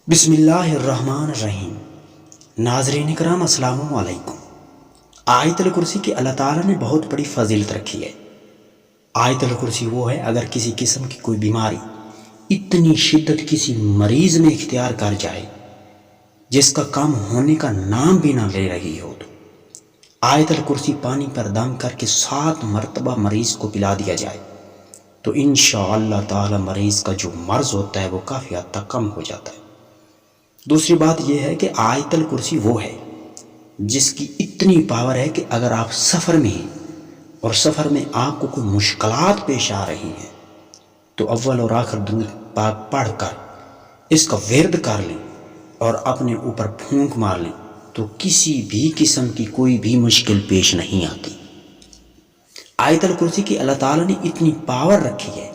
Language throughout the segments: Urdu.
بسم اللہ الرحمن الرحیم۔ ناظرین کرام السلام علیکم۔ آیت الکرسی کی اللہ تعالیٰ نے بہت بڑی فضیلت رکھی ہے۔ آیت الکرسی وہ ہے اگر کسی قسم کی کوئی بیماری اتنی شدت کسی مریض میں اختیار کر جائے جس کا کام ہونے کا نام بھی نہ لے رہی ہو، تو آیت الکرسی پانی پر دم کر کے 7 مرتبہ مریض کو پلا دیا جائے تو انشاءاللہ تعالی مریض کا جو مرض ہوتا ہے وہ کافی حد تک کم ہو جاتا ہے۔ دوسری بات یہ ہے کہ آیت الکرسی وہ ہے جس کی اتنی پاور ہے کہ اگر آپ سفر میں ہیں اور سفر میں آپ کو کوئی مشکلات پیش آ رہی ہیں تو اول اور آخر درود پاک پڑھ کر اس کا ورد کر لیں اور اپنے اوپر پھونک مار لیں تو کسی بھی قسم کی کوئی بھی مشکل پیش نہیں آتی۔ آیت الکرسی کی اللہ تعالیٰ نے اتنی پاور رکھی ہے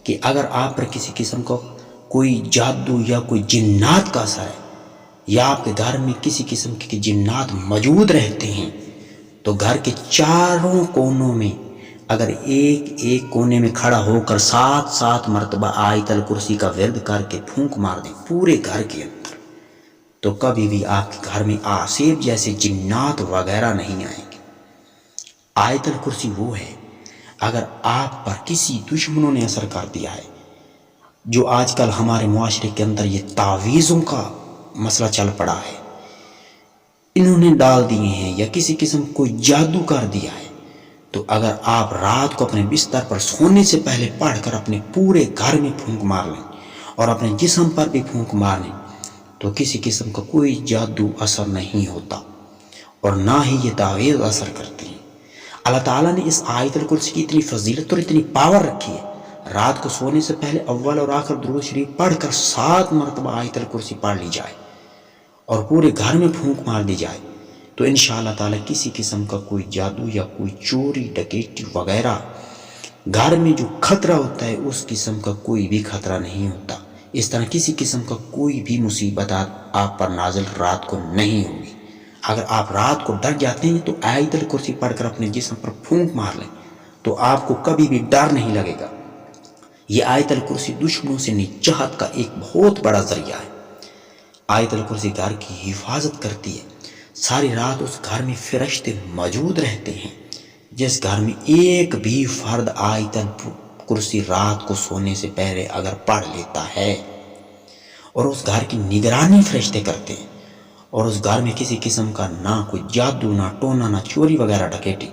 کہ اگر آپ پر کسی قسم کا کوئی جادو یا کوئی جنات کا اثر ہے یا آپ کے گھر میں کسی قسم کے جنات موجود رہتے ہیں تو گھر کے چاروں کونوں میں اگر ایک کونے میں کھڑا ہو کر 7 مرتبہ آیت الکرسی کا ورد کر کے پھونک مار دیں پورے گھر کے اندر تو کبھی بھی آپ کے گھر میں آسیب جیسے جنات وغیرہ نہیں آئیں گے۔ آیت الکرسی وہ ہے اگر آپ پر کسی دشمنوں نے اثر کر دیا ہے، جو آج کل ہمارے معاشرے کے اندر یہ تعویذوں کا مسئلہ چل پڑا ہے، انہوں نے ڈال دیے ہیں یا کسی قسم کوئی جادو کر دیا ہے، تو اگر آپ رات کو اپنے بستر پر سونے سے پہلے پڑھ کر اپنے پورے گھر میں پھونک مار لیں اور اپنے جسم پر بھی پھونک مار لیں تو کسی قسم کا کوئی جادو اثر نہیں ہوتا اور نہ ہی یہ تعویذ اثر کرتے ہیں۔ اللہ تعالیٰ نے اس آیت الکرسی کی اتنی فضیلت اور اتنی پاور رکھی ہے، رات کو سونے سے پہلے اول اور آخر درود شریف پڑھ کر 7 مرتبہ آیت الکرسی پڑھ لی جائے اور پورے گھر میں پھونک مار دی جائے تو انشاءاللہ تعالی کسی قسم کا کوئی جادو یا کوئی چوری ڈکیٹی وغیرہ گھر میں جو خطرہ ہوتا ہے اس قسم کا کوئی بھی خطرہ نہیں ہوتا۔ اس طرح کسی قسم کا کوئی بھی مصیبت آپ پر نازل رات کو نہیں ہوگی۔ اگر آپ رات کو ڈر جاتے ہیں تو آیت الکرسی پڑھ کر اپنے جسم پر پھونک مار لیں تو آپ کو کبھی بھی ڈر نہیں لگے گا۔ یہ آیت الکرسی دشمنوں سے نجات کا ایک بہت بڑا ذریعہ ہے۔ آیت الکرسی گھر کی حفاظت کرتی ہے۔ ساری رات اس گھر میں فرشتے موجود رہتے ہیں۔ جس گھر میں ایک بھی فرد آیت الکرسی رات کو سونے سے پہلے اگر پڑھ لیتا ہے اور اس گھر کی نگرانی فرشتے کرتے ہیں اور اس گھر میں کسی قسم کا نہ کوئی جادو نہ ٹونا نہ چوری وغیرہ ڈکیٹی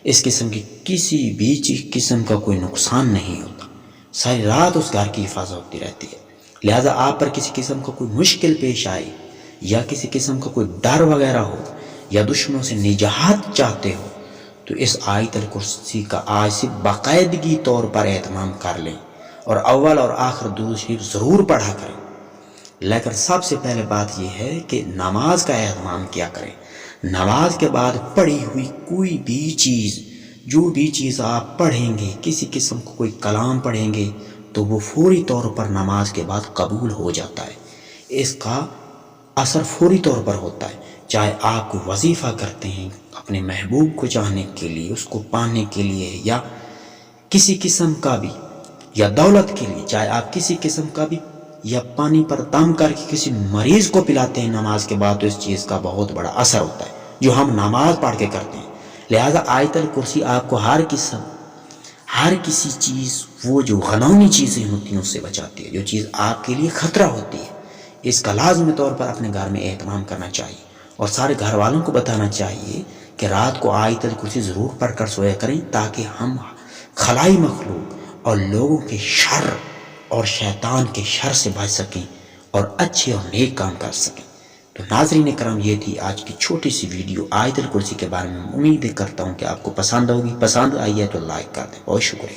اس قسم کی کسی بھی قسم کا کوئی نقصان نہیں ہوتا، ساری رات اس گھر کی حفاظت ہوتی رہتی ہے۔ لہذا آپ پر کسی قسم کا کوئی مشکل پیش آئے یا کسی قسم کا کوئی ڈر وغیرہ ہو یا دشمنوں سے نجات چاہتے ہو تو اس آیت الکرسی کا آج سے باقاعدگی طور پر اہتمام کر لیں اور اول اور آخر درود شریف ضرور پڑھا کریں۔ لیکن سب سے پہلے بات یہ ہے کہ نماز کا اہتمام کیا کریں۔ نماز کے بعد پڑھی ہوئی کوئی بھی چیز، جو بھی چیز آپ پڑھیں گے، کسی قسم کو کوئی کلام پڑھیں گے تو وہ فوری طور پر نماز کے بعد قبول ہو جاتا ہے، اس کا اثر فوری طور پر ہوتا ہے۔ چاہے آپ کوئی وظیفہ کرتے ہیں اپنے محبوب کو چاہنے کے لیے، اس کو پانے کے لیے، یا کسی قسم کا بھی یا دولت کے لیے، چاہے آپ کسی قسم کا بھی یا پانی پر دم کر کے کسی مریض کو پلاتے ہیں نماز کے بعد تو اس چیز کا بہت بڑا اثر ہوتا ہے جو ہم نماز پڑھ کے کرتے ہیں۔ لہذا آیت الکرسی آپ کو ہر کسی چیز، وہ جو غنونی چیزیں ہوتی ہیں اس سے بچاتی ہے، جو چیز آپ کے لیے خطرہ ہوتی ہے۔ اس کا لازمی طور پر اپنے گھر میں اہتمام کرنا چاہیے اور سارے گھر والوں کو بتانا چاہیے کہ رات کو آیت الکرسی ضرور پڑھ کر سویا کریں تاکہ ہم خلائی مخلوق اور لوگوں کے شر اور شیطان کے شر سے بچ سکیں اور اچھے اور نیک کام کر سکیں۔ تو ناظرین کرام، یہ تھی آج کی چھوٹی سی ویڈیو آیت الکرسی کے بارے میں۔ امید کرتا ہوں کہ آپ کو پسند ہوگی۔ پسند آئی ہے تو لائک کر دیں۔ بہت شکریہ۔